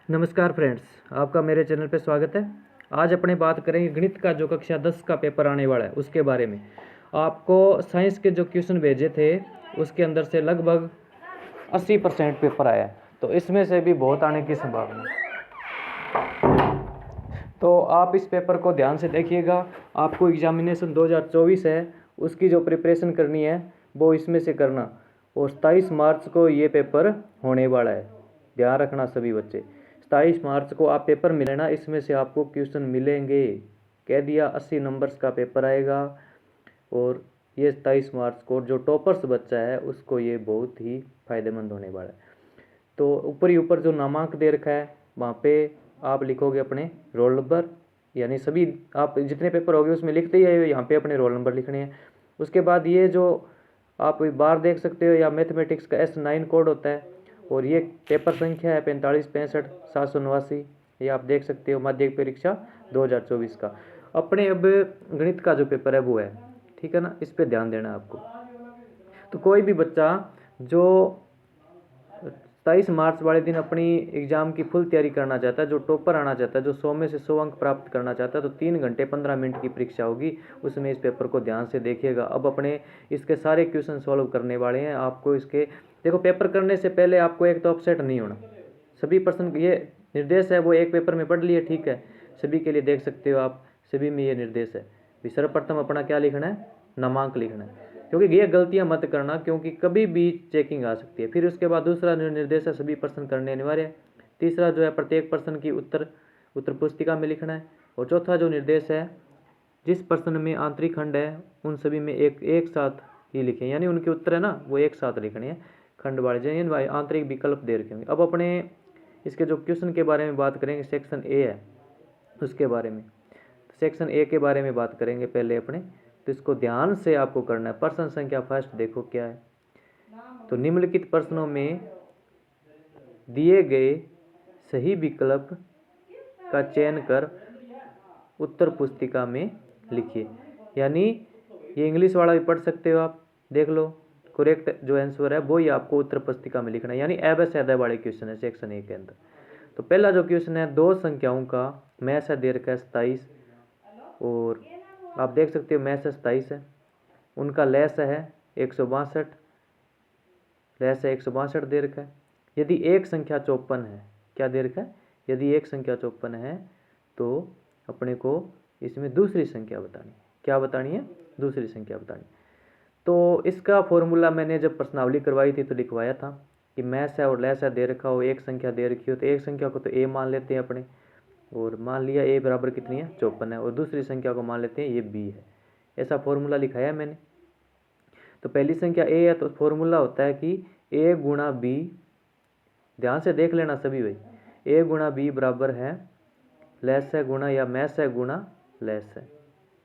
नमस्कार फ्रेंड्स, आपका मेरे चैनल पे स्वागत है। आज अपने बात करेंगे गणित का जो कक्षा 10 का पेपर आने वाला है उसके बारे में। आपको साइंस के जो क्वेश्चन भेजे थे उसके अंदर से लगभग 80% पेपर आया है, तो इसमें से भी बहुत आने की संभावना है। तो आप इस पेपर को ध्यान से देखिएगा। आपको एग्जामिनेशन 2024 है, उसकी जो प्रिपरेशन करनी है वो इसमें से करना। और 27 मार्च को ये पेपर होने वाला है, ध्यान रखना सभी बच्चे। 27 मार्च को आप पेपर मिलेना, इसमें से आपको क्वेश्चन मिलेंगे। कह दिया 80 नंबर्स का पेपर आएगा। और ये 27 मार्च को जो टॉपर्स बच्चा है उसको ये बहुत ही फायदेमंद होने वाला है। तो ऊपर ही ऊपर जो नामांक दे रखा है वहाँ पे आप लिखोगे अपने रोल नंबर, यानी सभी आप जितने पेपर होंगे उसमें लिखते ही आए, यहाँ पे अपने रोल नंबर लिखने हैं। उसके बाद ये जो आप बार देख सकते हो या मैथमेटिक्स का S9 कोड होता है, और ये पेपर संख्या है 45 65 789। ये आप देख सकते हो माध्यमिक परीक्षा 2024 का। अपने अब गणित का जो पेपर है वो है, ठीक है ना, इस पर ध्यान देना आपको। तो कोई भी बच्चा जो 27 मार्च वाले दिन अपनी एग्ज़ाम की फुल तैयारी करना चाहता है, जो टॉपर आना चाहता है, जो 100 में से 100 अंक प्राप्त करना चाहता है, तो 3 घंटे 15 मिनट की परीक्षा होगी। उसमें इस पेपर को ध्यान से देखिएगा। अब अपने इसके सारे क्वेश्चन सॉल्व करने वाले हैं। आपको इसके देखो, पेपर करने से पहले आपको एक तो अपसेट नहीं होना। सभी प्रश्न ये निर्देश है वो एक पेपर में पढ़ लिए, ठीक है, सभी के लिए देख सकते हो आप, सभी में ये निर्देश है। सर्वप्रथम अपना क्या लिखना है, नामांक लिखना है, क्योंकि ये गलतियां मत करना, क्योंकि कभी भी चेकिंग आ सकती है। फिर उसके बाद दूसरा जो निर्देश है सभी प्रश्न करने अनिवार्य है। तीसरा जो है प्रत्येक प्रश्न की उत्तर पुस्तिका में लिखना है। और चौथा जो निर्देश है, जिस प्रश्न में आंतरिक खंड है उन सभी में एक साथ ही लिखें, यानी उनके उत्तर है ना वो एक साथ लिखने हैं, खंड वाले आंतरिक विकल्प दे रखे होंगे। अब अपने इसके जो क्वेश्चन के बारे में बात करेंगे, सेक्शन ए है उसके बारे में। सेक्शन ए के बारे में बात करेंगे पहले अपने, तो इसको ध्यान से आपको करना है। प्रश्न संख्या फर्स्ट देखो क्या है। तो निम्नलिखित प्रश्नों में दिए गए सही विकल्प का चयन कर उत्तर पुस्तिका में लिखिए। यानी ये इंग्लिश वाला भी पढ़ सकते हो आप, देख लो। करेक्ट जो आंसर है वो ही आपको उत्तर पुस्तिका में लिखना है, यानी ए व सैदा वाले क्वेश्चन है सेक्शन ए के अंदर। तो पहला जो क्वेश्चन है, दो संख्याओं का मैस है दे रखा है 27, और आप देख सकते हो मैस है 27 है, उनका लेस है 162, लेस है 162 दे रखा है। यदि एक संख्या 54 है, क्या दे रखा है, यदि एक संख्या 54 है तो अपने को इसमें दूसरी संख्या बतानी है। क्या बतानी है, दूसरी संख्या बतानी। तो इसका फॉर्मूला मैंने जब प्रश्नावली करवाई थी तो लिखवाया था कि मैस है और लेस है दे रखा हो, एक संख्या दे रखी हो, तो एक संख्या को तो ए मान लेते हैं अपने, और मान लिया ए बराबर कितनी है 54 है, और दूसरी संख्या को मान लेते हैं ये बी है। ऐसा फॉर्मूला लिखाया मैंने। तो पहली संख्या ए है तो फॉर्मूला होता है कि ए गुणा बी, ध्यान से देख लेना सभी भाई, ए गुणा बी बराबर है लेस है गुणा या मैस है गुणा लेस है,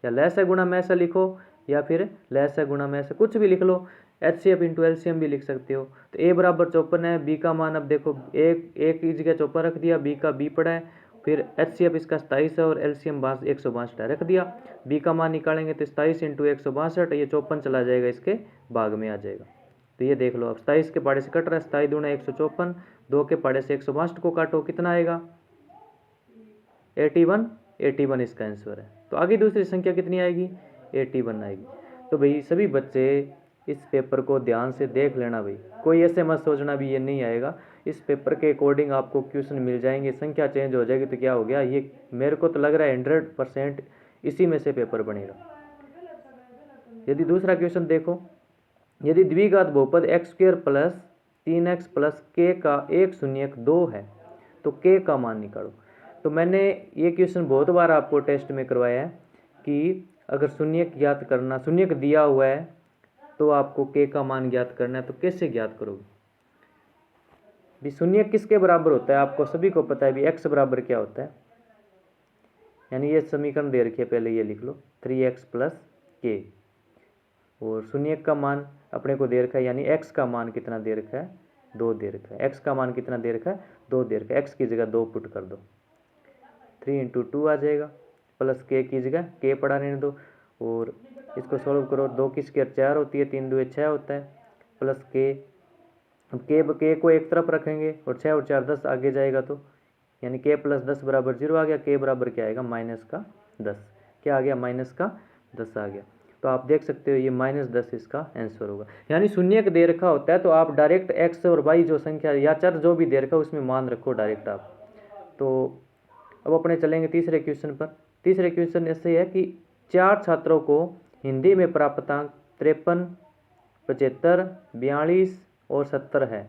या लेस है गुणा मैस है लिखो, या फिर लेस है गुणा मैस है, कुछ भी लिख लो। HCF इंटू LCM भी लिख सकते हो। तो ए बराबर 54 है, बी का मान अब देखो एक की जगह 54 रख दिया, बी का बी पड़ा है, फिर HCF इसका 27 है और LCM 162 है, रख दिया। बी का मान निकालेंगे तो 27 इंटू 162, ये 54 चला जाएगा, इसके भाग में आ जाएगा। तो ये देख लो, अब 27 के पाड़े से कट रहा है, 27 दूना 154, 2 के पाड़े से 162 को काटो, कितना आएगा 81 इसका आंसर है। तो आगे दूसरी संख्या कितनी आएगी, 81 आएगी। तो भाई सभी बच्चे इस पेपर को ध्यान से देख लेना भाई, कोई ऐसे मत सोचना भी ये नहीं आएगा। इस पेपर के अकॉर्डिंग आपको क्वेश्चन मिल जाएंगे, संख्या चेंज हो जाएगी तो क्या हो गया, ये मेरे को तो लग रहा है 100% इसी में से पेपर बनेगा। यदि दूसरा क्वेश्चन देखो, यदि द्विघात बहुपद x² plus 3x plus k का एक शून्यक 2 है तो k का मान निकालो। तो मैंने ये क्वेश्चन बहुत बार आपको टेस्ट में करवाया है कि अगर शून्यक ज्ञात करना, शून्यक दिया हुआ है तो आपको k का मान ज्ञात करना है, तो कैसे ज्ञात करोगे भी। शून्यक किसके बराबर होता है आपको सभी को पता है भी, x बराबर क्या होता है, यानी ये समीकरण दे रखी है, पहले ये लिख लो 3x प्लस k, और शून्यक का मान अपने को दे रखा है, यानी x का मान कितना दे रखा है 2 दे रखा है। x का मान कितना दे रखा है 2 दे रखा है, x की जगह 2 पुट कर दो, 3 इंटू 2 आ जाएगा, प्लस k की जगह k पड़ा रहने दो, और इसको सॉल्व करो, 2 की स्क्वायर 4 होती है, 3 2 6 होता है, प्लस k। अब k को एक तरफ रखेंगे और 6 और 4 10 आगे जाएगा, तो यानी k + 10 = 0 आ गया। k बराबर क्या आएगा, -10। क्या आ गया, -10 आ गया। तो आप देख सकते हो ये -10 इसका आंसर होगा। यानी शून्यक दे रखा होता है तो आप डायरेक्ट x और y जो संख्या या चर जो भी दे रखा है उसमें मान रखो डायरेक्ट आप। तो अब अपने चलेंगे तीसरे क्वेश्चन पर। तीसरे क्वेश्चन ऐसे है कि 4 छात्रों को हिंदी में प्राप्तांक 53, 75, 42 और 70 है।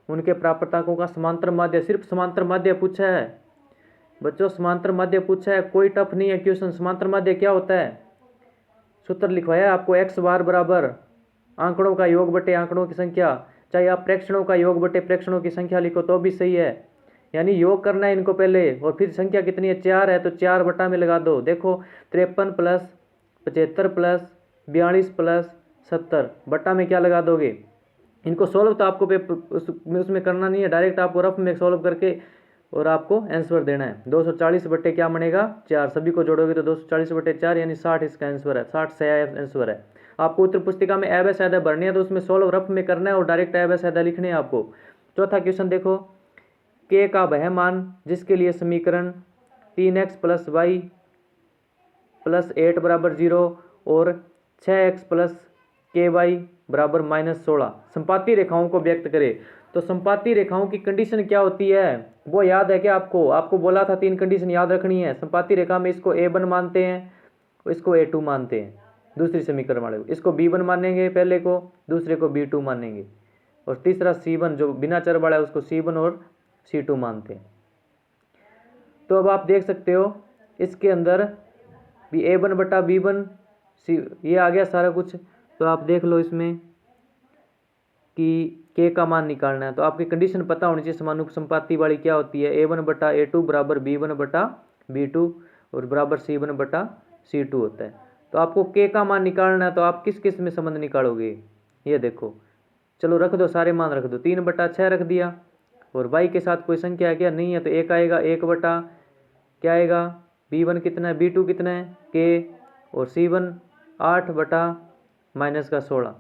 उनके प्राप्तांकों का समांतर माध्य, सिर्फ समांतर माध्य पूछा है बच्चों, समांतर माध्य पूछा है, कोई टफ नहीं है क्वेश्चन। समांतर माध्य क्या होता है, सूत्र लिखवाया आपको, x बार बराबर आंकड़ों का योग बटे आंकड़ों की संख्या, चाहे आप प्रेक्षणों का योग बटे प्रेक्षणों की संख्या लिखो तो भी सही है। यानी योग करना है इनको पहले, और फिर संख्या कितनी है, 4 है तो 4 बटा में लगा दो। देखो 53 + 75 + 42 + 70 बटा में क्या लगा दोगे। इनको सोल्व तो आपको उसमें करना नहीं है, डायरेक्ट आपको रफ में सोल्व करके और आपको आंसर देना है। 240 बटे क्या बनेगा, 4। सभी को जोड़ोगे तो 240 बटे 4 यानी 60 इसका आंसर है। 60 सही आंसर है। आपको उत्तर पुस्तिका में ऐब सादा भरनी है तो उसमें सोल्व रफ में करना है और डायरेक्ट ऐब सादा लिखने हैं आपको। चौथा क्वेश्चन देखो, k का वह मान जिसके लिए समीकरण 3x + y + 8 = 0 और 6x + ky = -16 संपाती रेखाओं को व्यक्त करे। तो संपाती रेखाओं की कंडीशन क्या होती है वो याद है क्या आपको, आपको बोला था 3 कंडीशन याद रखनी है। संपाती रेखा में इसको a1 मानते हैं, इसको a2 मानते हैं, दूसरी समीकरण वाले को, इसको b1 मानेंगे पहले को, दूसरे को b2 मानेंगे, और तीसरा c1 जो बिना चर वाला है उसको c1 और c2 मानते हैं। तो अब आप देख सकते हो इसके अंदर भी a1 बटा b1 ये आ गया सारा कुछ। तो आप देख लो इसमें कि k का मान निकालना है तो आपकी कंडीशन पता होनी चाहिए समानुप संपाती वाली क्या होती है, a1 बटा a2 बराबर b1 बटा b2 और बराबर c1 बटा c2 होता है। तो आपको k का मान निकालना है तो आप किस किस में संबंध निकालोगे, ये देखो, चलो रख दो, सारे मान रख दो। 3 बटा 6 रख दिया, और y के साथ कोई संख्या है क्या, नहीं है, तो 1 आएगा। 1 बटा क्या आएगा, b1 कितना है, b2 कितना है k, और c1 8 बटा -16।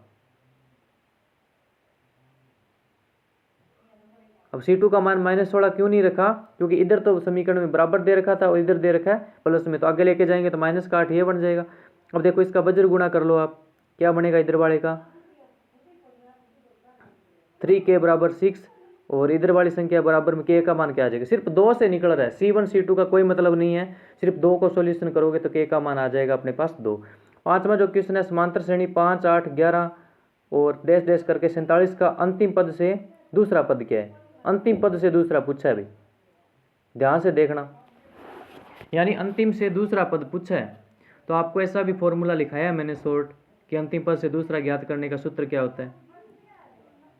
अब C2 का मान -16 क्यों नहीं रखा, क्योंकि इधर तो समीकरण में बराबर दे रखा था और इधर दे रखा है प्लस में, तो आगे लेके जाएंगे तो -8 ये बन जाएगा। अब देखो इसका वज्र गुणा कर लो आप, क्या बनेगा इधर वाले का, 3k = 6 और इधर वाली संख्या बराबर में k का मान क्या आ जाएगा, सिर्फ 2 से निकल रहा है, C1 C2 का कोई मतलब नहीं है, सिर्फ 2 को सोल्यूशन करोगे तो k का मान आ जाएगा अपने पास 2। पांचवा जो क्वेश्चन है, समांतर श्रेणी 5, 8, 11 और डैश डैश करके 47 का अंतिम पद से दूसरा पद क्या है, अंतिम पद से दूसरा पूछा है भाई, ध्यान से देखना, यानी अंतिम से दूसरा पद पूछा है। तो आपको ऐसा भी फॉर्मूला लिखाया है मैंने शॉर्ट कि अंतिम पद से दूसरा ज्ञात करने का सूत्र क्या होता है,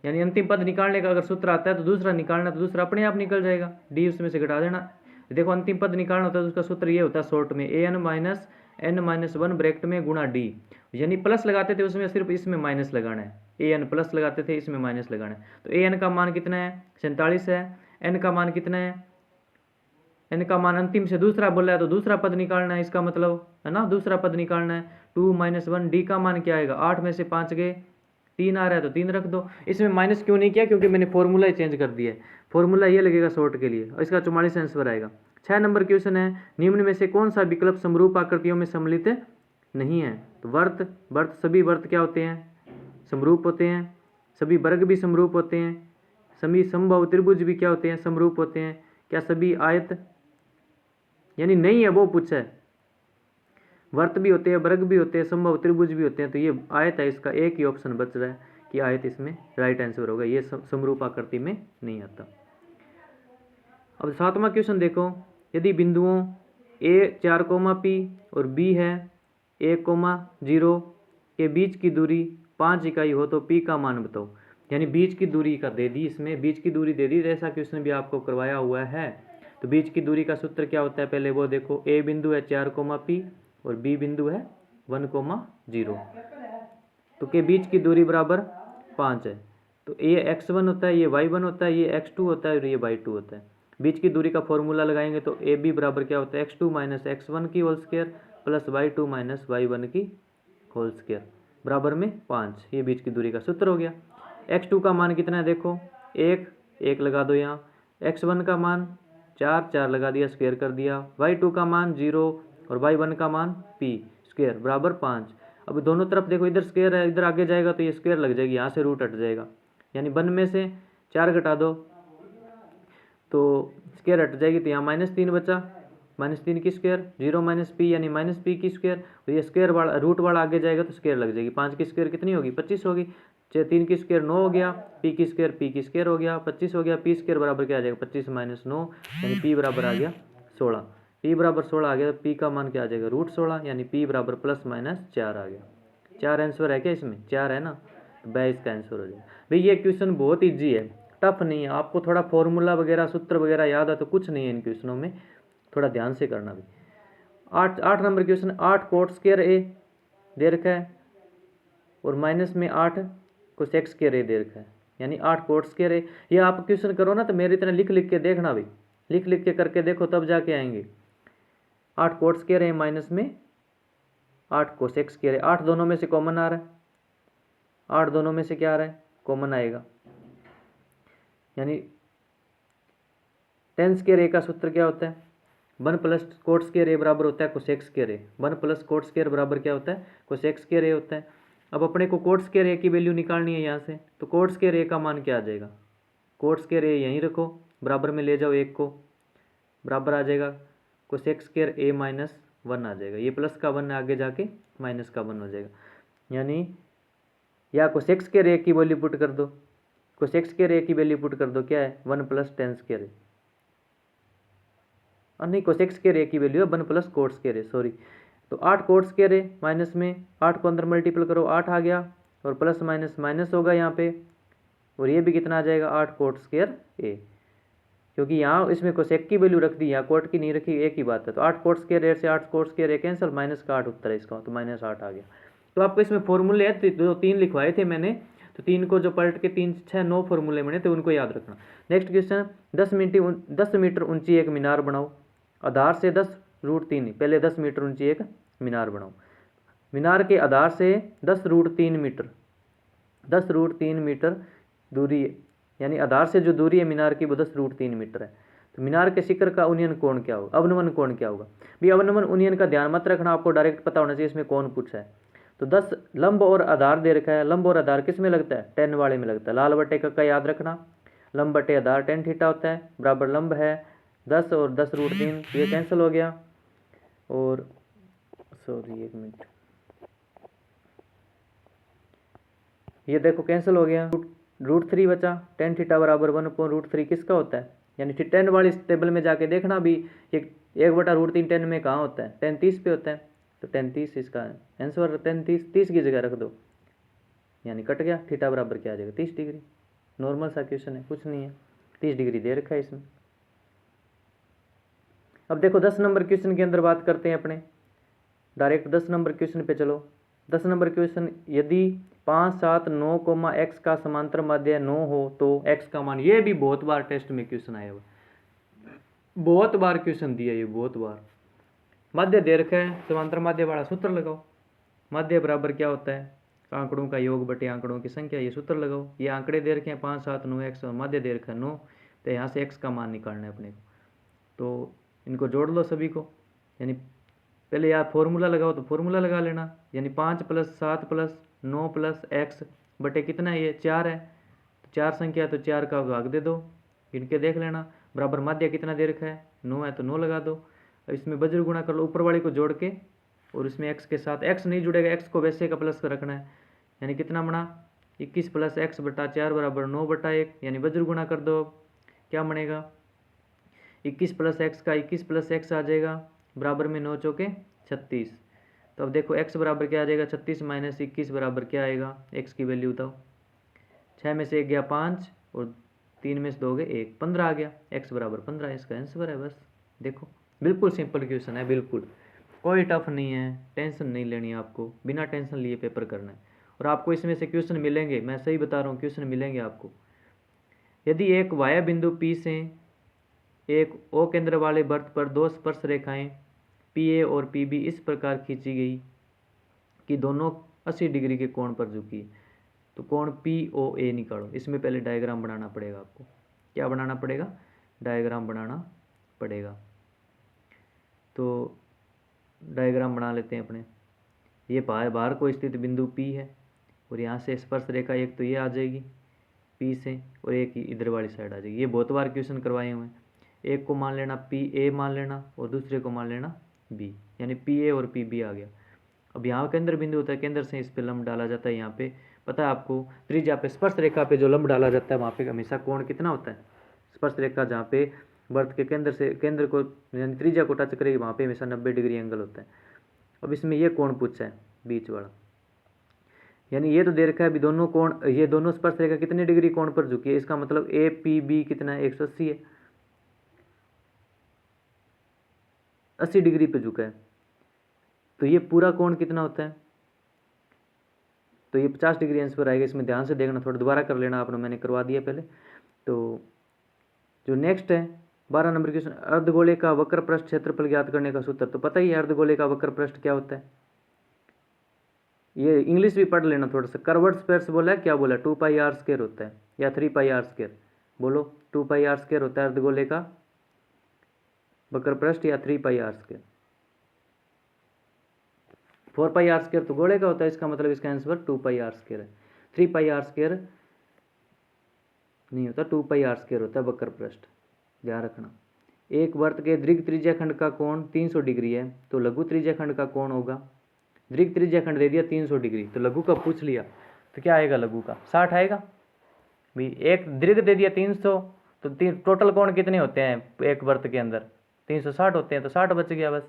यानी अंतिम पद निकालने का अगर सूत्र आता है तो दूसरा निकालना, तो दूसरा अपने आप निकल जाएगा, डी उसमें से घटा देना। देखो अंतिम पद निकालना होता है तो उसका सूत्र ये होता है शॉर्ट में, an-n-1 ब्रैकेट में गुणा डी, यानी प्लस लगाते थे उसमें, सिर्फ इसमें माइनस लगाना है, an प्लस लगाते थे इसमें माइनस लगाना है। तो an का मान कितना है, 47 है, n का मान कितना है, n का मान अंतिम से दूसरा बोला है तो दूसरा पद निकालना है, इसका मतलब है ना, दूसरा पद निकालना है। 2 - 1 डी का मान क्या आएगा, 8 में से 5 गए, 3 आ रहा है तो 3 रख दो। इसमें माइनस क्यों नहीं किया, क्योंकि मैंने फॉर्मूला ही चेंज कर दिया है, फॉर्मूला ये लगेगा शॉर्ट के लिए, और इसका 44 आंसर आएगा। 6 नंबर क्वेश्चन है, निम्न में से कौन सा विकल्प समरूप आकृतियों में सम्मिलित नहीं है। तो वर्त सभी वर्त क्या होते हैं, समरूप होते हैं, सभी वर्ग भी समरूप होते हैं, सभी समबाहु त्रिभुज भी क्या होते हैं, समरूप होते हैं, क्या सभी आयत, यानी नहीं है वो पूछा है, वर्त भी होते हैं, वर्ग भी होते हैं, समबाहु त्रिभुज भी होते हैं, तो ये आयत है, इसका एक ही ऑप्शन बच रहा है कि आयत इसमें राइट आंसर होगा, ये समरूप आकृति में नहीं आता। अब 7वां क्वेश्चन देखो, यदि बिंदुओं a 4, p और b है 1, 0 के बीच की दूरी 5 इकाई हो तो p का मान बताओ। यानी बीच की दूरी का दे दी, इसमें बीच की दूरी दे दी, ऐसा क्वेश्चन भी आपको करवाया हुआ है। तो बीच की दूरी का सूत्र क्या होता है, पहले वो देखो, a बिंदु है 4, p और b बिंदु है 1, 0, तो के बीच की दूरी बराबर 5 है, तो ये x1 होता है, ये y1 होता है, ये x2 होता है और ये y2 होता है। बीच की दूरी का फॉर्मूला लगाएंगे तो ए बी बराबर क्या होता है, x2 - x1 की whole square plus y2 - y1 की होल स्क्वायर बराबर में 5, ये बीच की दूरी का सूत्र हो गया। x2 का मान कितना है, देखो 1 लगा दो यहाँ, x1 का मान 4 4 लगा दिया, स्क्वायर कर दिया। y2 का मान 0 और y1 का मान p स्क्वायर बराबर 5। अब दोनों तरफ देखो, इधर स्क्वायर है, इधर आगे जाएगा तो ये स्क्वायर लग जाएगी, यहाँ से रूट हट जाएगा, यानी 1 में से 4 घटा दो तो स्क्वायर हट जाएगी, तो यहाँ -3 बचा, -3 की स्क्वायर, 0 - p यानी -p की स्क्वायर, तो ये स्क्वायर वाला रूट वाला आगे जाएगा तो स्क्वायर लग जाएगी। 5 की स्क्वायर कितनी होगी? 25 होगी। 3 की स्क्वायर 9 हो गया, p की स्क्वायर हो गया, 25 हो गया, p स्क्वायर बराबर क्या आ जाएगा? 25 - 9 यानी p बराबर आ गया 16। p बराबर 16 आ गया तो p का मान क्या आ जाएगा? √16 यानी p बराबर ±4 आ गया। 4 आंसर है क्या इसमें? 4 है ना, तो वह इसका आंसर हो जाएगा। भाई ये क्वेश्चन बहुत ईजी है, टफ नहीं है। आपको थोड़ा फॉर्मूला वगैरह सूत्र वगैरह याद है तो कुछ नहीं है इन क्वेश्चनों में, थोड़ा ध्यान से करना भी। 8 नंबर क्वेश्चन, 8 कोट स्क्वायर ए दे रखा है और माइनस में 8 कोसेक स्क्वायर ए दे रखा है, यानी 8 कोट स्क्वायर ए। ये आप क्वेश्चन करो ना तो मेरी तरह लिख लिख के देखना भाई, लिख लिख के करके देखो तब जाके आएंगे। 8 कोट स्क्वायर ए माइनस में 8 कोसेक स्क्वायर ए, 8 दोनों में से कॉमन आ रहा है, 8 दोनों में से क्या आ रहा है? कॉमन आएगा, यानी टेन स्क्वायर ए का सूत्र क्या होता है? 1 प्लस कोट स्क्वायर ए बराबर होता है कोसेक स्क्वायर ए। 1 प्लस कोट स्क्वायर बराबर क्या होता है? कोसेक स्क्वायर ए होता है। अब अपने को कोट स्क्वायर ए की वैल्यू निकालनी है यहाँ से, तो कोट स्क्वायर ए का मान क्या आ जाएगा? कोट स्क्वायर ए यहीं रखो, बराबर में ले जाओ 1 को, बराबर आ जाएगा कोसेक स्क्वायर ए -1 आ जाएगा। ये प्लस का 1 आगे जाके माइनस का 1 हो जाएगा, यानी या कोसेक स्क्वायर ए की वैल्यू पुट कर दो, कोसेक स्क्वायर ए की वैल्यू पुट कर दो, क्या है? 1 + टेन स्क्वायर ए, नहीं कोसेक स्क्वायर ए की वैल्यू है 1 + कोट स्क्वायर ए, सॉरी। तो 8 कोट स्क्वायर ए माइनस में 8 को अंदर मल्टीपल करो, 8 आ गया, और प्लस माइनस माइनस होगा यहाँ पे, और ये भी कितना आ जाएगा? 8 कोट स्क्वायर ए, क्योंकि यहाँ इसमें कोसेक की वैल्यू रख दी, यहाँ कोट की नहीं रखी, एक ही बात है। तो 8 कोट स्क्वायर ए से 8 कोट स्क्वायर ए कैंसिल, माइनस का 8 उत्तर है इसका, तो -8 आ गया। तो आपको इसमें फॉर्मूले है, 3 लिखवाए थे मैंने, तो 3 को जो पलट के 3 6 9 फॉर्मूले बने थे, उनको याद रखना। नेक्स्ट क्वेश्चन, 10 मीटर ऊंची एक मीनार बनाओ, आधार से 10√3, पहले 10 मीटर ऊंची एक मीनार बनाओ। मीनार के आधार से 10√3 मीटर, 10√3 मीटर दूरी है, यानी आधार से जो दूरी है मीनार की वो 10√3 मीटर है। तो मीनार के शिखर का उन्नयन कोण क्या होगा? अवनमन कोण क्या होगा? भाई अवनमन उन्नयन का ध्यान मत रखना, आपको डायरेक्ट पता होना चाहिए इसमें कौन पूछा है। तो 10 लंब और आधार दे रखा है, लंब और आधार किस में लगता है? टेन वाले में लगता है। लाल बटे का याद रखना, लंब बटे आधार टेन थीटा होता है, बराबर लंब है 10 और 10√3, ये कैंसिल हो गया, और सॉरी 1 मिनट, ये देखो कैंसिल हो गया, √3 बचा, टेन थीटा बराबर 1/√3 किसका होता है? यानी टेन वाली टेबल में जाके देखना भी, 1/√3 टेन में कहाँ होता है? टेन 30 पे होता है, तो टेन 30 इसका आंसर, टेन 30 की जगह रख दो, यानी कट गया, थीटा बराबर क्या आ जाएगा? 30 डिग्री। नॉर्मल सा क्वेश्चन है, कुछ नहीं है, 30 डिग्री दे रखा है इसमें। अब देखो 10 नंबर क्वेश्चन के अंदर बात करते हैं अपने, डायरेक्ट 10 नंबर क्वेश्चन पे चलो। 10 नंबर क्वेश्चन, यदि 5 7 9, x का समांतर माध्य 9 हो तो x का मान, ये भी बहुत बार टेस्ट में क्वेश्चन आया हुआ, बहुत बार क्वेश्चन दिया ये, बहुत बार। माध्य दे रखा है, समांतर माध्य वाला सूत्र लगाओ, माध्य बराबर क्या होता है? आंकड़ों का योग बटे आंकड़ों की संख्या, ये सूत्र लगाओ। ये आंकड़े दे रखे हैं 5 7 9 x, और माध्य दे रखा है 9, तो यहाँ से x का मान निकालना है अपने को, तो इनको जोड़ लो सभी को, यानी पहले यार फॉर्मूला लगाओ, तो फॉर्मूला लगा लेना, यानी 5 + 7 + 9 + x बटे कितना है? ये 4 है, तो 4 संख्या, तो 4 का भाग दे दो, इनके देख लेना, बराबर माध्य कितना दे रखा है? 9 है, तो 9 लगा दो। अब इसमें वज्र गुणा कर लो, ऊपर वाले को जोड़ के, और इसमें x के साथ, x नहीं जुड़ेगा, x को वैसे का प्लस रखना है, यानी कितना बना? 21 + x बटा 4 बराबर 9/1, यानी वज्र गुणा कर दो, क्या बनेगा? 21 + x का 21 + x आ जाएगा, बराबर में 9 चौके 36। तो अब देखो x बराबर क्या आ जाएगा? 36 - 21 बराबर क्या आएगा? x की वैल्यू बताओ, 6 में से 1 गया 5, और 3 में से 2 गए 1, 15 आ गया, x बराबर 15 इसका आंसर है। बस देखो, बिल्कुल सिंपल क्वेश्चन है, बिल्कुल कोई टफ नहीं है, टेंशन नहीं लेनी है आपको, बिना टेंशन लिए पेपर करना है। और आपको इसमें से क्वेश्चन मिलेंगे, मैं सही बता रहा हूँ, क्वेश्चन मिलेंगे आपको। यदि एक वाया बिंदु P से एक O केंद्र वाले वृत्त पर 2 स्पर्श रेखाएं PA और PB इस प्रकार खींची गई कि दोनों 80 डिग्री के कोण पर झुकी, तो कोण POA निकालो। इसमें पहले डायग्राम बनाना पड़ेगा आपको, क्या बनाना पड़ेगा? डायग्राम बनाना पड़ेगा। तो डायग्राम बना लेते हैं अपने। ये बाहर को स्थित बिंदु P है और यहाँ से स्पर्श रेखा एक तो ये आ जाएगी P से और एक इधर वाली साइड आ जाएगी। ये बहुत बार क्वेश्चन करवाए हुए हैं। एक को मान लेना PA मान लेना और दूसरे को मान लेना B, यानी PA और PB आ गया। अब यहाँ केंद्र बिंदु होता है, केंद्र से इस पे लंब डाला जाता है। यहाँ पे पता है आपको त्रिज्या पे स्पर्श रेखा पे जो लंब डाला जाता है वहाँ पे हमेशा कोण कितना होता है। स्पर्श रेखा जहाँ पे वृत्त के केंद्र से केंद्र को यानी त्रिज्या को टच करेगी वहाँ पे हमेशा 90 डिग्री एंगल होता है। अब इसमें ये कोण पूछा है बीच वाला, यानी ये तो दे रखा है अभी दोनों कोण, ये दोनों स्पर्श रेखा कितने डिग्री कोण पर झुकी है। इसका मतलब APB कितना है 180 है, 80 डिग्री पे झुका है। तो ये पूरा कोण कितना होता है, तो ये 50 डिग्री अंश पर आएगा। इसमें ध्यान से देखना, थोड़ा दोबारा कर लेना आपने, मैंने करवा दिया पहले। तो जो नेक्स्ट है 12 नंबर क्वेश्चन, अर्धगोले का वक्र पृष्ठ क्षेत्रफल ज्ञात करने का सूत्र। तो पता ही है अर्धगोले का वक्र पृष्ठ क्या होता है, ये इंग्लिश भी पढ़ लेना थोड़ा सा। कर्वर्ड स्पेस बोला है, क्या बोला, 2πr² होता है या 3πr², बोलो 2πr² होता है अर्धगोले का वक्र पृष्ठ या 3πr²। 4πr² तो गोले का होता है, इसका मतलब इसका आंसर 2πr² है। 3πr² नहीं होता, 2πr² होता है वक्र पृष्ठ, ध्यान रखना। एक वृत्त के दीर्घ त्रिज्याखंड का कोण 300 डिग्री है, तो लघु त्रिज्याखंड का कोण होगा, दीर्घ त्रिज्याखंड दे दिया 300 डिग्री, तो लघु का पूछ लिया तो क्या आएगा, लघु का 60 आएगा भाई। एक दीर्घ दे दिया 300, तो टोटल कोण कितने होते हैं एक वृत्त के अंदर, 360 होते हैं, तो 60 बच गया बस।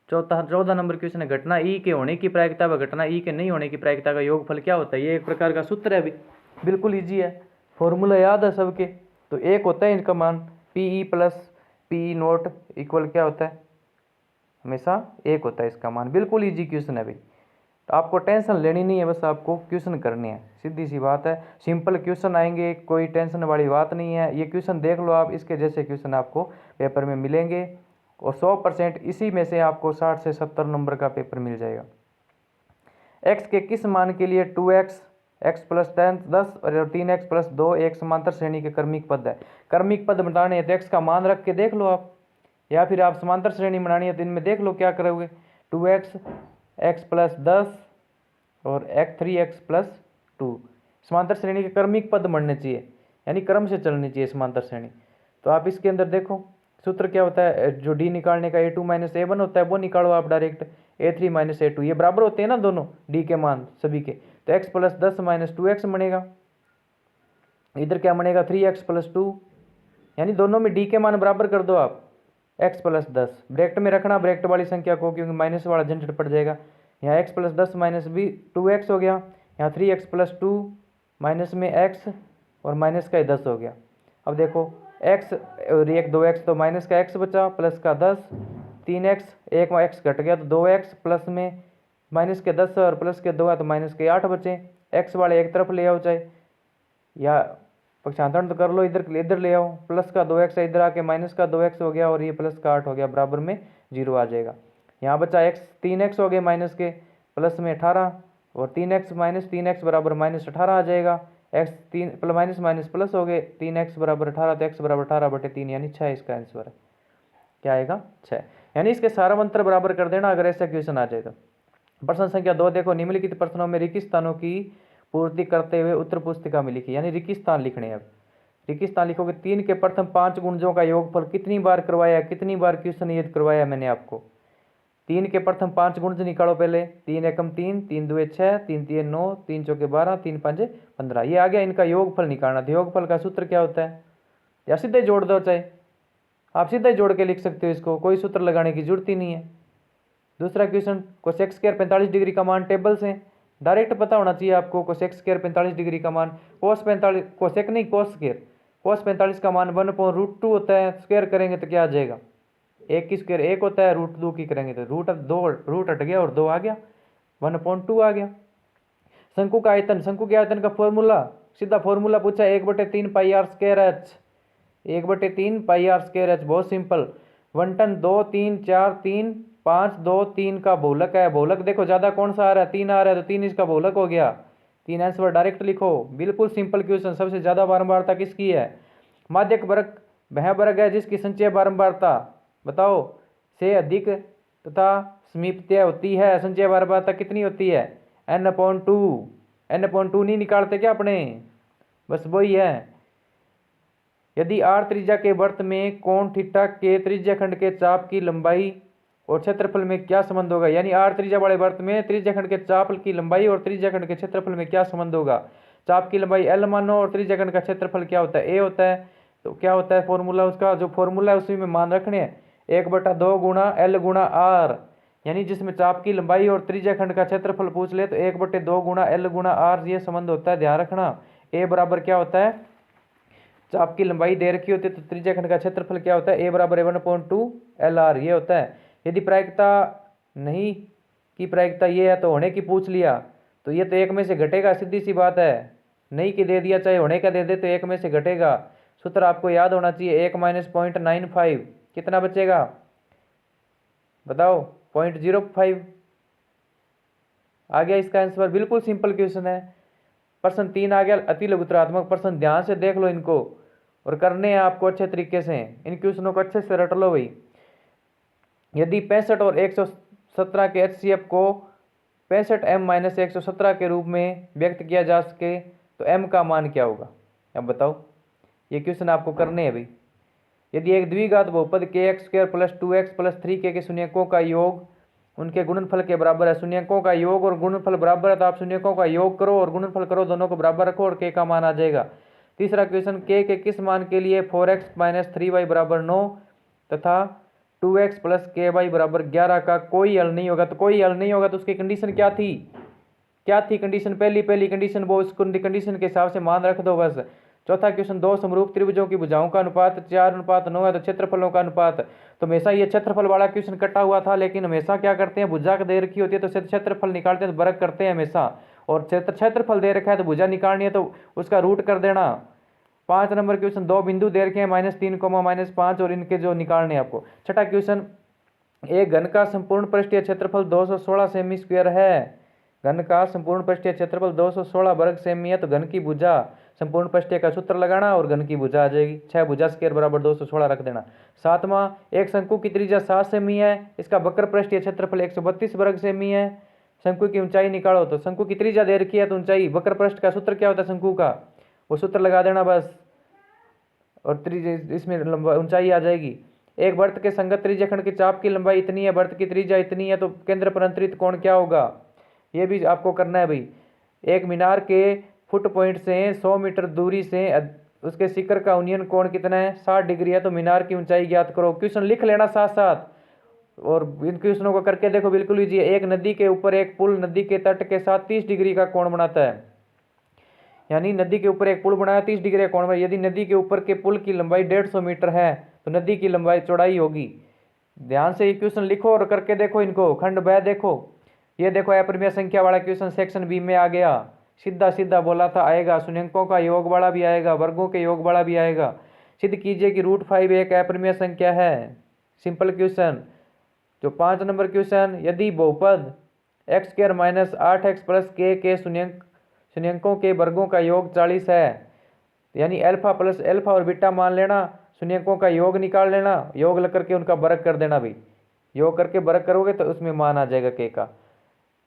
14 नंबर क्वेश्चन है, घटना ई के होने की प्रायिकता व घटना ई के नहीं होने की प्रायिकता का योगफल क्या होता है। ये एक प्रकार का सूत्र है अभी, बिल्कुल ईजी है, फॉर्मूला याद है सबके। तो एक होता है इनका मान PE plus PE note equal क्या होता है, हमेशा एक होता है इसका मान। बिल्कुल ईजी क्वेश्चन है भाई, तो आपको टेंशन लेनी नहीं है, बस आपको क्वेश्चन करने हैं, सीधी सी बात है। सिंपल क्वेश्चन आएंगे, कोई टेंशन वाली बात नहीं है। ये क्वेश्चन देख लो आप, इसके जैसे क्वेश्चन आपको पेपर में मिलेंगे और 100% इसी में से आपको 60 से 70 नंबर का पेपर मिल जाएगा। x के किस मान के लिए 2x x प्लस 10 और 3x प्लस 2 एक समांतर श्रेणी के क्रमिक पद है। क्रमिक पद बनाने हैं तो x का मान रख के देख लो आप, या फिर आप समांतर श्रेणी बनानी है तो इनमें देख लो क्या करोगे। 2x x प्लस 10 और 3x प्लस 2 समांतर श्रेणी के क्रमिक पद बनने चाहिए, यानी क्रम से चलनी चाहिए समांतर श्रेणी। तो आप इसके अंदर देखो सूत्र क्या होता है, जो d निकालने का a2 माइनस a1 होता है वो निकालो आप डायरेक्ट, a3 माइनस a2, ये बराबर होते हैं ना दोनों d के मान सभी के। तो x प्लस 10 माइनस 2x बनेगा, इधर क्या बनेगा 3x प्लस 2, यानी दोनों में d के मान बराबर कर दो आप। x प्लस 10 ब्रैकेट में रखना ब्रैकेट वाली संख्या को, क्योंकि माइनस वाला झंझट पड़ जाएगा। यहाँ x प्लस 10 माइनस 2x हो गया, यहाँ 3x प्लस 2 माइनस में x और माइनस का 10 हो गया। अब देखो x और एक 2x, तो माइनस का x बचा प्लस का 10, 3x, एक x घट गया तो 2x प्लस में माइनस के 10 और प्लस के 2 है तो माइनस के 8 बचे। x वाले एक तरफ ले आओ चाहे, या पक्षांतरण तो कर लो, इधर ले आओ, प्लस का 2x है, इधर आके माइनस का 2x हो गया और ये प्लस का 8 हो गया, बराबर में 0 आ जाएगा। यहाँ बचा x, 3x हो गए माइनस के, प्लस में 18 और 3x माइनस 3x बराबर माइनस 18 आ जाएगा। x 3 plus minus minus plus हो गए, 3x बराबर 18, तो x बराबर 18/3 यानी 6 इसका आंसर है। क्या आएगा 6, यानी इसके सारा अंतर बराबर कर देना अगर ऐसा क्वेश्चन आ जाएगा। प्रश्न संख्या 2 देखो, निम्नलिखित प्रश्नों में रिक्त स्थानों की पूर्ति करते हुए उत्तर पुस्तिका में लिखी, यानी रिक्त स्थान लिखने हैं। अब रिक्त स्थान लिखोगे, 3 के प्रथम 5 गुणजों का योगफल कितनी बार करवाया, कितनी बार क्वेश्चन ये करवाया मैंने आपको। 3 के प्रथम 5 गुणज निकालो पहले, 3 एकम 3, 3 दुए 6, 3 तिये 9, 3 चौके 12, 3 पंजे 15, ये आ गया। इनका योगफल निकालना, तो योगफल का सूत्र क्या होता है, या सीधे जोड़ दो, चाहे आप सीधे जोड़ के लिख सकते हो इसको, कोई सूत्र लगाने की जरूरत ही नहीं है। दूसरा क्वेश्चन, कोसेक स्क्वायर 45 डिग्री का मान टेबल से डायरेक्ट पता होना चाहिए आपको। कोसेक स्क्वायर 45 डिग्री का मान, कोस 45, कोसेक नहीं कोस स्क्वायर, कोस 45 का मान 1/√2 होता है, स्क्वायर करेंगे तो क्या आ जाएगा, 1 की स्क्वायर 1 होता है, √2 की करेंगे तो रूट हट गया और 2 आ गया, 1/2 आ गया। शंकु का आयतन, शंकु के आयतन का फॉर्मूला, सीधा फॉर्मूला पूछा 1/3 πr²h, 1/3 πr²h, बहुत सिंपल। 1 टन 2 3 4 3 5 2 3 का बहुलक है। बहुलक देखो ज्यादा कौन सा आ रहा है, 3 आ रहा है, तो 3 इसका बहुलक हो गया। 3 आंसर डायरेक्ट लिखो, बिल्कुल सिंपल क्वेश्चन। सबसे ज्यादा बारंबारता किसकी है, माध्यक वक्र वह वर्ग है जिसकी संचय बारंबारता बताओ से अधिक तथा समीपता होती है। संचय बारंबारता कितनी होती है? n/2। n/2 नहीं निकालते क्या अपने? बस वही है। यदि r त्रिज्या के वृत्त में कोण थीटा के त्रिज्याखंड के चाप की लंबाई और क्षेत्रफल में क्या संबंध होगा? यानी r त्रिज्या वाले वृत्त में त्रिज्याखंड के चाप की लंबाई और त्रिज्याखंड के क्षेत्रफल में क्या संबंध होगा? चाप की लंबाई l मानो और त्रिज्याखंड का क्षेत्रफल क्या होता है? a होता है। तो क्या होता है फॉर्मूला? उसका जो फॉर्मूला है उसी में मान रखने हैं 1/2 गुणा l गुणा r। यानी जिसमें चाप की लंबाई और त्रिज्याखंड का क्षेत्रफल पूछ ले तो 1/2 गुणा l गुणा r ये संबंध होता है। ध्यान रखना a बराबर क्या होता है? चाप की लंबाई दे रखी होती है तो त्रिज्याखंड का क्षेत्रफल क्या होता है? a बराबर 1/2 LR ये होता है। यदि प्रायिकता नहीं की प्रायिकता ये है तो होने की पूछ लिया तो ये तो एक में से घटेगा, सीधी सी बात है। नहीं की दे दिया चाहे होने का दे दे तो एक में से घटेगा। सूत्र आपको याद होना चाहिए 1 - 0.95 कितना बचेगा बताओ? 0.05 आ गया इसका आंसर। बिल्कुल सिंपल क्वेश्चन है। प्रश्न 3 आ गया अति लघुत्तरात्मक प्रश्न। ध्यान से देख लो इनको और करने हैं आपको अच्छे तरीके से। इन क्वेश्चनों को अच्छे से रट लो भाई। यदि 65 और 117 के HCF को 65m - 117 के रूप में व्यक्त किया जा सके तो m का मान क्या होगा? अब बताओ, ये क्वेश्चन आपको करने हैं भाई। यदि एक द्विघात बहुपद kx² + 2x + 3k के शून्यकों का योग उनके गुणनफल के बराबर है। शून्यकों का योग और गुणनफल बराबर है तो आप शून्यकों का योग करो और गुणनफल करो, दोनों को बराबर रखो और k का मान आ जाएगा। तीसरा क्वेश्चन, k के किस मान के लिए 4x - 3y = 9 तथा 2x + ky = 11 का कोई हल नहीं होगा? तो कोई हल नहीं होगा तो उसकी कंडीशन क्या थी? क्या थी कंडीशन? पहली कंडीशन वो उस कंडीशन के हिसाब से मान रख दो बस। चौथा क्वेश्चन, दो समरूप त्रिभुजों की भुजाओं का अनुपात 4:9 है तो क्षेत्रफलों का अनुपात। तो हमेशा ये क्षेत्रफल वाला क्वेश्चन कटा हुआ था, लेकिन हमेशा क्या करते हैं भुजा दे रखी होती है तो क्षेत्रफल निकालते हैं तो वर्ग करते हैं हमेशा। और क्षेत्रफल दे रखा है तो भुजा निकालनी है तो उसका रूट कर देना। 5 नंबर क्वेश्चन, दो बिंदु दे रखे हैं -3, -5 और इनके जो निकालने आपको। छठा क्वेश्चन, एक घन का संपूर्ण पृष्ठीय क्षेत्रफल 216 सेमी² है। घन का संपूर्ण पृष्ठीय क्षेत्रफल 216 वर्ग सेमी है तो घन की भुजा संपूर्ण पृष्ठीय का सूत्र लगाना और घन की भुजा आ जाएगी। 6 भुजा स्क्वायर बराबर 216 रख देना। सातवां, एक शंकु की त्रिज्या 7 सेमी है, इसका वक्र पृष्ठीय क्षेत्रफल 132 वर्ग सेमी है। शंकु की ऊंचाई निकालो तो शंकु की त्रिज्या दे रखी है तो ऊंचाई वक्र पृष्ठ का सूत्र क्या होता है शंकु का, वो सूत्र लगा देना बस और त्रिज्या इसमें ऊंचाई आ जाएगी। एक वृत्त के संगत त्रिज्याखंड की चाप की लंबाई इतनी है, वृत्त की त्रिज्या इतनी है तो केंद्र पर अंतरित कोण क्या होगा? ये भी आपको करना है भाई। एक मीनार के फुट पॉइंट से 100 मीटर दूरी से उसके शिखर का उन्नयन कोण कितना है? 60 डिग्री है तो मीनार की ऊंचाई ज्ञात करो। क्वेश्चन लिख लेना साथ साथ और इन क्वेश्चनों को करके देखो बिल्कुल ईजी है। एक नदी के ऊपर एक पुल नदी के तट के साथ 30 डिग्री का कोण बनाता है। यानी नदी के ऊपर एक पुल बनाया 30 डिग्री का कोण में। यदि नदी के ऊपर के पुल की लंबाई 150 मीटर है तो नदी की लंबाई चौड़ाई होगी। ध्यान से ये क्वेश्चन लिखो और करके देखो इनको। खंड ब देखो, ये देखो अपरिमेय संख्या वाला क्वेश्चन सेक्शन बी में आ गया। सीधा सीधा बोला था आएगा, शून्यकों का योग वाला भी आएगा, वर्गों के योग वाला भी आएगा। सिद्ध कीजिए कि √5 एक अपरिमेय संख्या है। Simple question. जो 5 नंबर क्वेश्चन, यदि बहुपद x² - 8x + k के शून्यकों के वर्गों का योग 40 है, यानी अल्फा प्लस अल्फा और बीटा मान लेना, शून्यकों का योग निकाल लेना, योग लग करके उनका वर्ग कर देना भाई। योग करके वर्ग करोगे तो उसमें मान आ जाएगा k का।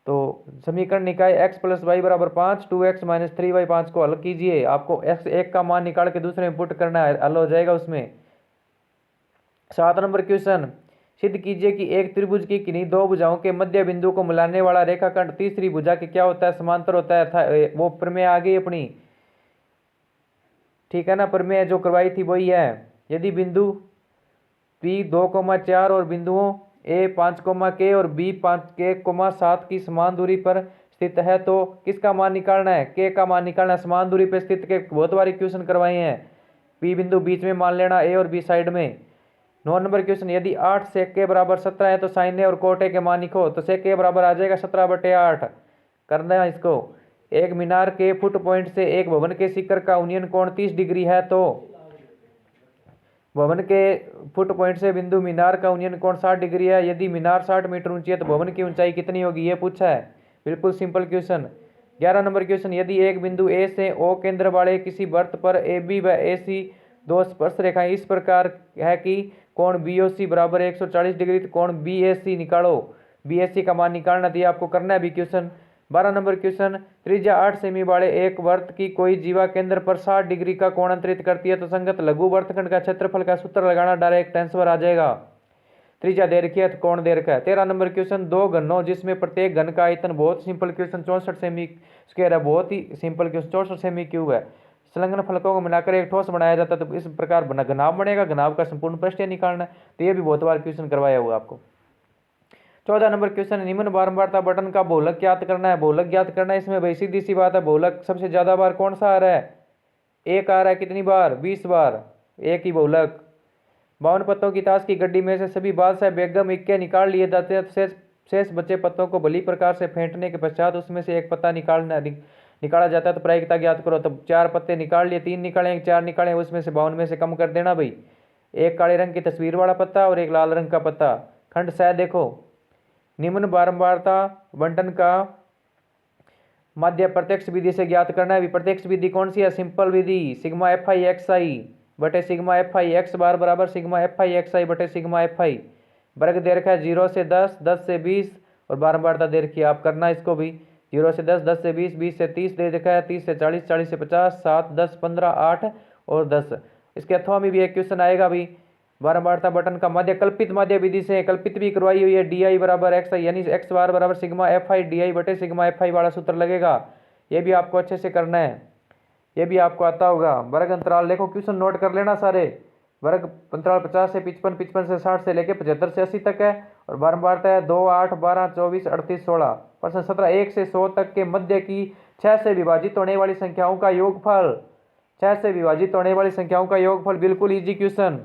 तो समीकरण निकाय x + y = 5, 2x - 3y 5 को हल कीजिए। आपको x 1 का मान निकाल के दूसरे में पुट करना है, हल हो जाएगा उसमें। 7 नंबर क्वेश्चन, सिद्ध कीजिए कि एक त्रिभुज की किन्हीं दो भुजाओं के मध्य बिंदु को मिलाने वाला रेखाखंड तीसरी भुजा के क्या होता है? समांतर होता है। वो प्रमेय आ गई अपनी, ठीक है ना? प्रमेय जो करवाई थी वही है। यदि बिंदु P 2,4 और बिंदुओं A 5,k और B 5k,7 की समान दूरी पर स्थित है तो किसका मान निकालना है? k का मान निकालना है। समान दूरी पर स्थित के बहुत बार क्वेश्चन करवाए हैं। P बिंदु बीच में मान लेना, A और B साइड में। 9 नंबर क्वेश्चन, यदि 8 sec k = 17 है तो sin a और cot a के मान लिखो। तो sec a बराबर आ जाएगा 17/8। करना है इसको। एक मीनार के फुट पॉइंट से एक भवन के शिखर का उन्नयन कोण 30 डिग्री है तो भवन के फुट पॉइंट से बिंदु मीनार का उन्नयन कोण 60 डिग्री है। यदि मीनार 60 मीटर ऊंची है तो भवन की ऊंचाई कितनी होगी? ये पूछा है। बिल्कुल सिंपल क्वेश्चन। 11 नंबर क्वेश्चन, यदि एक बिंदु ए से ओ केंद्र वाले किसी वृत्त पर ए बी व ए सी दो स्पर्श रेखाएं इस प्रकार है कि कोण BOC बराबर 140 डिग्री, तो कोण BAC निकालो। BAC का मान निकालना दिया आपको, करना है अभी क्वेश्चन। 12 नंबर क्वेश्चन, त्रिज्या 8 सेमी वाले एक वर्त की कोई जीवा केंद्र पर 60 डिग्री का कोण अंतरित करती है, तो संगत लघु वर्तखंड का क्षेत्रफल का सूत्र लगाना, डायरेक्ट आंसर आ जाएगा। त्रिज्या दे रखी है तो कोण दे रखा है। 13 नंबर क्वेश्चन, दो घनों जिसमें प्रत्येक घन का आयतन, बहुत सिंपल क्वेश्चन, 64 सेमी स्क्वायर है, बहुत ही सिंपल क्वेश्चन, 64 सेमी क्यूब है। संलग्न फलकों को मिलाकर एक ठोस बनाया जाता है, तो इस प्रकार घनाभ बनेगा, घनाभ का संपूर्ण पृष्ठीय निकालना है, तो ये भी बहुत बार क्वेश्चन करवाया हुआ आपको। 14 नंबर क्वेश्चन, निम्न बारंबारता बटन का बहुलक ज्ञात करना है। बहुलक ज्ञात करना है, इसमें भाई सीधी सी बात है, बहुलक सबसे ज्यादा बार कौन सा आ रहा है? एक आ रहा है, कितनी बार? 20 बार, एक ही बहुलक। 52 पत्तों की ताश की गड्डी में से सभी बादशाह बेगम इक्के निकाल लिए जाते हैं, शेष बचे पत्तों को भली प्रकार से फेंटने के पश्चात उसमें से एक पत्ता निकाला जाता है, तो प्रायिकता ज्ञात करो। तो 4 पत्ते निकाल लिए, 3 निकाले, 4 निकाले, उसमें से 52 में से कम कर देना भाई। एक काले रंग की तस्वीर वाला पत्ता और एक लाल रंग का पत्ता। खंड स देखो, निम्न बारंबारता बंटन का माध्य प्रत्यक्ष विधि से ज्ञात करना है। प्रत्यक्ष विधि कौन सी है? सिंपल विधि, सिग्मा FI XI बटे सिग्मा FI x बार बराबर सिग्मा FI XI बटे सिग्मा FI। वर्ग दे रखा है 0 से 10, 10 से 20 और बारंबारता दे रखी है, आप करना इसको भी। 0 से 10, 10 से 20, 20 से 30 दे रखा है, 30 से 40, 40 से 50, 7, 10, 15, 8 और 10। इसके अथवा में भी एक क्वेश्चन आएगा भी, बारंबारता बटन का माध्य कल्पित माध्य विधि से कल्पित भी करवाई हुई है, DI बराबर XI, यानी x बार बराबर सिग्मा FI DI बटे सिग्मा FI वाला सूत्र लगेगा। ये भी आपको अच्छे से करना है, ये भी आपको आता होगा। वर्ग अंतराल देखो, क्वेश्चन नोट कर लेना सारे। वर्ग अंतराल 50 से 55, 55 से 60 से लेके 75 से 80 तक है, और बारंबारता है 2, 8, 12, 24, 38, 16। प्रश्न 17, 1 से 100 तक के मध्य की 6 से विभाजित होने वाली संख्याओं का योगफल। 6 से विभाजित होने वाली संख्याओं का योगफल, बिल्कुल इजी क्वेश्चन।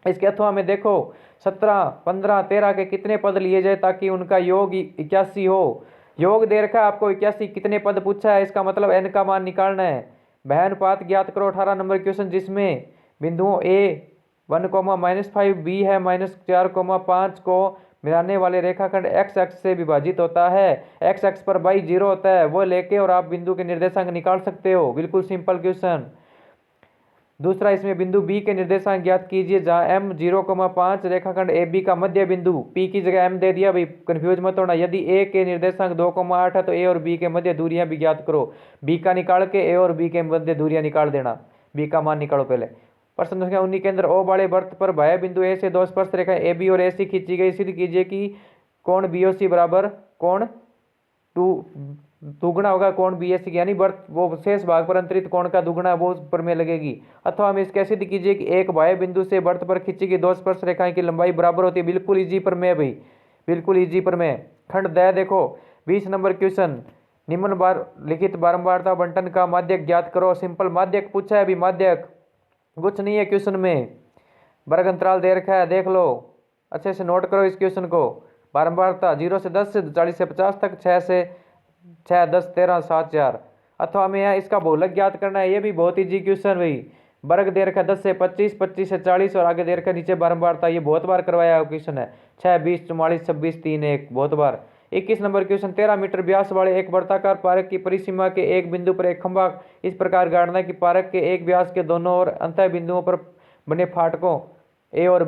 इसके अथवा में देखो, 17, 15, 13 के कितने पद लिए जाए ताकि उनका योग 81 हो। योग दे रखा है आपको 81, कितने पद पूछा है, इसका मतलब n का मान निकालना है। बहनुपात ज्ञात करो, 18 नंबर क्वेश्चन, जिसमें बिंदुओं A 1, -5, B है -4, 5 को मिलाने वाले रेखाखंड x अक्ष से विभाजित होता है। x अक्ष पर y 0 होता है, वो लेके और आप बिंदु के निर्देशांक निकाल सकते हो, बिल्कुल सिंपल क्वेश्चन। दूसरा, इसमें बिंदु B के निर्देशांक ज्ञात कीजिए, जहां m 0,5 रेखाखंड AB का मध्य बिंदु, P की जगह m दे दिया भाई, कंफ्यूज मत होना। यदि A के निर्देशांक 2,8 है तो A और B के मध्य दूरियां भी ज्ञात करो। B का निकाल के A और B के मध्य दूरियां निकाल देना, B का मान निकालो पहले। प्रश्न संख्या 19 के अंदर O वाले वृत्त पर बाह्य बिंदु A से 2 स्पर्श रेखाएं AB और AC खींची गई। सिद्ध कीजिए कि कोण BOC बराबर कोण 2 दुगुना होगा कोण BAC, यानी वर्त वो शेष भाग पर अंतरित कोण का दुगुना वो पर में लगेगी। अथवा हम इसके सिद्ध कीजिए कि एक बाह्य बिंदु से वर्त पर खींची गई 2 स्पर्श रेखाएं की लंबाई बराबर होती है, बिल्कुल इजी पर में भाई, बिल्कुल इजी पर में। खंड द देखो, 20 नंबर क्वेश्चन, निम्न बार लिखित बारंबारता बंटन का माध्यक ज्ञात करो। सिंपल माध्यक पूछा है अभी, माध्यक कुछ नहीं है क्वेश्चन में। वर्ग अंतराल दे रखा है, देख लो अच्छे से नोट करो इस क्वेश्चन को। बारंबारता 0 से 10 से 40 से 50 तक, 6 से 6, 10, 13, 7, 4। अथवा हमें यहाँ इसका बहुलक ज्ञात करना है, ये भी बहुत इजी क्वेश्चन भाई। वर्ग दे रखा है 10 से 25, 25 से 40 और आगे दे रखा है नीचे बारंबारता, ये बहुत बार करवाया क्वेश्चन है। 6, 20, 44, 26, 3, 1, बहुत बार। 21 नंबर क्वेश्चन, 13 मीटर व्यास वाले एक वर्ताकार पारक की परिसीमा के एक बिंदु पर एक खंभा इस प्रकार गाड़ना कि पारक के एक व्यास के दोनों ओर अंतः बिंदुओं पर बने फाटकों ए और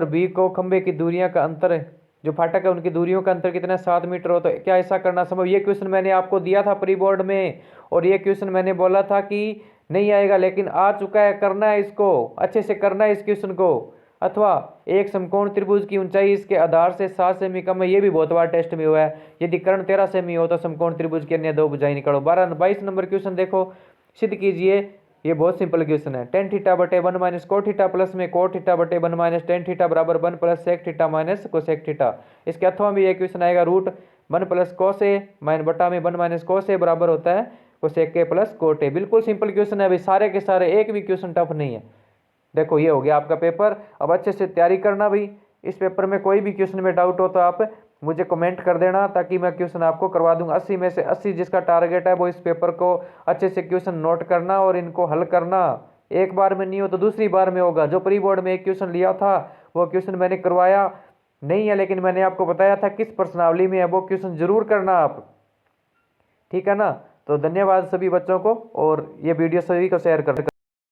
बी को खंभे की दूरियां का अंतर, जो फाटक है उनकी दूरियों का अंतर कितना, 7 मीटर हो। तो क्या ऐसा करना संभव? ये क्वेश्चन मैंने आपको दिया था प्री बोर्ड में, और ये क्वेश्चन मैंने बोला था कि नहीं आएगा, लेकिन आ चुका है। करना है इसको, अच्छे से करना है इस क्वेश्चन को। अथवा एक समकोण त्रिभुज की ऊंचाई इसके आधार से 7 सेमी कम है, ये भी बहुत बार टेस्ट में हुआ है। यदि कर्ण 13 सेमी हो तो समकोण त्रिभुज के अन्य 2 भुजाएं निकालो। 22 नंबर क्वेश्चन देखो, सिद्ध कीजिए, ये बहुत सिंपल क्वेश्चन है। tan थीटा बटे 1 माइनस कोट थीटा प्लस में कोट थीटा बटे 1 माइनस tan थीटा बराबर 1 plus sec theta minus cosec theta. इसके अथवा में ये क्वेश्चन आएगा, रूट 1 प्लस कोस ए माइन बटा में 1 माइनस कोस ए बराबर होता है cosec A plus cot A. बिल्कुल सिंपल क्वेश्चन है भाई, सारे के सारे, एक भी क्वेश्चन टफ नहीं है। देखो ये हो गया आपका पेपर, अब अच्छे से तैयारी करना भाई। इस पेपर में कोई भी क्वेश्चन में डाउट हो तो आप मुझे कमेंट कर देना, ताकि मैं क्वेश्चन आपको करवा दूंगा। 80 में से 80 जिसका टारगेट है वो इस पेपर को अच्छे से क्वेश्चन नोट करना और इनको हल करना। एक बार में नहीं हो तो दूसरी बार में होगा। जो प्री बोर्ड में एक क्वेश्चन लिया था वो क्वेश्चन मैंने करवाया नहीं है, लेकिन मैंने आपको बताया था किस प्रश्नावली में है, वो क्वेश्चन जरूर करना आप, ठीक है ना। तो धन्यवाद सभी बच्चों को, और ये वीडियो सभी को शेयर कर